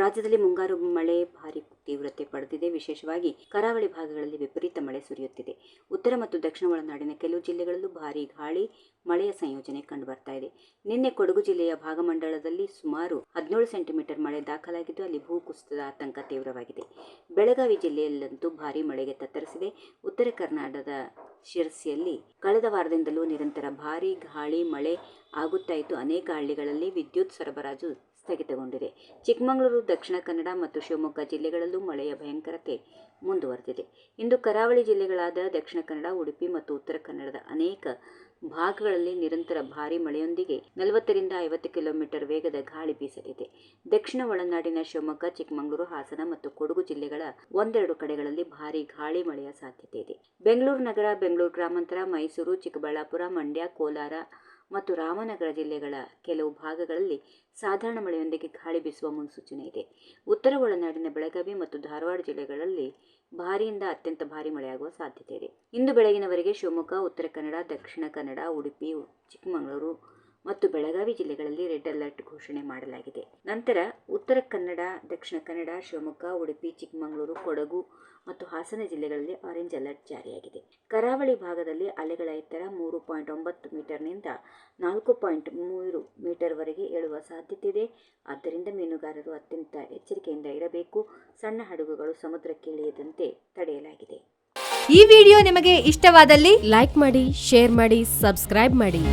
ರಾಜ್ಯದಲ್ಲಿ ಮುಂಗಾರು ಮಳೆ ಭಾರೀ ತೀವ್ರತೆ ಪಡೆದಿದೆ. ವಿಶೇಷವಾಗಿ ಕರಾವಳಿ ಭಾಗಗಳಲ್ಲಿ ವಿಪರೀತ ಮಳೆ ಸುರಿಯುತ್ತಿದೆ. ಉತ್ತರ ಮತ್ತು ದಕ್ಷಿಣ ಒಳನಾಡಿನ ಕೆಲವು ಜಿಲ್ಲೆಗಳಲ್ಲೂ ಭಾರೀ ಗಾಳಿ ಮಳೆಯ ಸಂಯೋಜನೆ ಕಂಡುಬರ್ತಾ ಇದೆ. ನಿನ್ನೆ ಕೊಡಗು ಜಿಲ್ಲೆಯ ಭಾಗಮಂಡಲದಲ್ಲಿ ಸುಮಾರು 17 ಸೆಂಟಿಮೀಟರ್ ಮಳೆ ದಾಖಲಾಗಿದ್ದು, ಅಲ್ಲಿ ಭೂಕುಸಿತದ ಆತಂಕ ತೀವ್ರವಾಗಿದೆ. ಬೆಳಗಾವಿ ಜಿಲ್ಲೆಯಲ್ಲಂತೂ ಭಾರೀ ಮಳೆಗೆ ತತ್ತರಿಸಿದೆ. ಉತ್ತರ ಕರ್ನಾಟಕದ ಶಿರಸಿಯಲ್ಲಿ ಕಳೆದ ವಾರದಿಂದಲೂ ನಿರಂತರ ಭಾರೀ ಗಾಳಿ ಮಳೆ ಆಗುತ್ತಾ ಇದ್ದು, ಅನೇಕ ಹಳ್ಳಿಗಳಲ್ಲಿ ವಿದ್ಯುತ್ ಸರಬರಾಜು ಸ್ಥಗಿತಗೊಂಡಿದೆ. ಚಿಕ್ಕಮಗಳೂರು, ದಕ್ಷಿಣ ಕನ್ನಡ ಮತ್ತು ಶಿವಮೊಗ್ಗ ಜಿಲ್ಲೆಗಳಲ್ಲೂ ಮಳೆಯ ಭಯಂಕರತೆ ಮುಂದುವರೆದಿದೆ. ಇಂದು ಕರಾವಳಿ ಜಿಲ್ಲೆಗಳಾದ ದಕ್ಷಿಣ ಕನ್ನಡ, ಉಡುಪಿ ಮತ್ತು ಉತ್ತರ ಕನ್ನಡದ ಅನೇಕ ಭಾಗಗಳಲ್ಲಿ ನಿರಂತರ ಭಾರೀ ಮಳೆಯೊಂದಿಗೆ 40 ರಿಂದ 50 ಕಿಲೋಮೀಟರ್ ವೇಗದ ಗಾಳಿ ಬೀಸಲಿದೆ. ದಕ್ಷಿಣ ಒಳನಾಡಿನ ಶಿವಮೊಗ್ಗ, ಚಿಕ್ಕಮಗಳೂರು, ಹಾಸನ ಮತ್ತು ಕೊಡಗು ಜಿಲ್ಲೆಗಳ ಒಂದೆರಡು ಕಡೆಗಳಲ್ಲಿ ಭಾರೀ ಗಾಳಿ ಮಳೆಯ ಸಾಧ್ಯತೆ ಇದೆ. ಬೆಂಗಳೂರು ನಗರ, ಬೆಂಗಳೂರು ಗ್ರಾಮಾಂತರ, ಮೈಸೂರು, ಚಿಕ್ಕಬಳ್ಳಾಪುರ, ಮಂಡ್ಯ, ಕೋಲಾರ ಮತ್ತು ರಾಮನಗರ ಜಿಲ್ಲೆಗಳ ಕೆಲವು ಭಾಗಗಳಲ್ಲಿ ಸಾಧಾರಣ ಮಳೆಯೊಂದಿಗೆ ಗಾಳಿ ಬೀಸುವ ಮುನ್ಸೂಚನೆ ಇದೆ. ಉತ್ತರ ಒಳನಾಡಿನ ಬೆಳಗಾವಿ ಮತ್ತು ಧಾರವಾಡ ಜಿಲ್ಲೆಗಳಲ್ಲಿ ಭಾರಿಯಿಂದ ಅತ್ಯಂತ ಭಾರೀ ಮಳೆಯಾಗುವ ಸಾಧ್ಯತೆ ಇದೆ. ಇಂದು ಬೆಳಗಿನವರೆಗೆ ಶಿವಮೊಗ್ಗ, ಉತ್ತರ ಕನ್ನಡ, ದಕ್ಷಿಣ ಕನ್ನಡ, ಉಡುಪಿ, ಚಿಕ್ಕಮಗಳೂರು ಮತ್ತು ಬೆಳಗಾವಿ ಜಿಲ್ಲೆಗಳಲ್ಲಿ ರೆಡ್ ಅಲರ್ಟ್ ಘೋಷಣೆ ಮಾಡಲಾಗಿದೆ. ನಂತರ ಉತ್ತರ ಕನ್ನಡ, ದಕ್ಷಿಣ ಕನ್ನಡ, ಶಿವಮೊಗ್ಗ, ಉಡುಪಿ, ಚಿಕ್ಕಮಗಳೂರು, ಕೊಡಗು ಮತ್ತು ಹಾಸನ ಜಿಲ್ಲೆಗಳಲ್ಲಿ ಆರೆಂಜ್ ಅಲರ್ಟ್ ಜಾರಿಯಾಗಿದೆ. ಕರಾವಳಿ ಭಾಗದಲ್ಲಿ ಅಲೆಗಳ ಎತ್ತರ 3.9 ಮೀಟರ್ನಿಂದ 4.3 ಮೀಟರ್ವರೆಗೆ ಏಳುವ ಸಾಧ್ಯತೆ ಇದೆ. ಆದ್ದರಿಂದ ಮೀನುಗಾರರು ಅತ್ಯಂತ ಎಚ್ಚರಿಕೆಯಿಂದ ಇರಬೇಕು. ಸಣ್ಣ ಹಡಗುಗಳು ಸಮುದ್ರಕ್ಕೆ ಇಳಿಯದಂತೆ ತಡೆಯಲಾಗಿದೆ. ಈ ವಿಡಿಯೋ ನಿಮಗೆ ಇಷ್ಟವಾದಲ್ಲಿ ಲೈಕ್ ಮಾಡಿ, ಶೇರ್ ಮಾಡಿ, ಸಬ್ಸ್ಕ್ರೈಬ್ ಮಾಡಿ.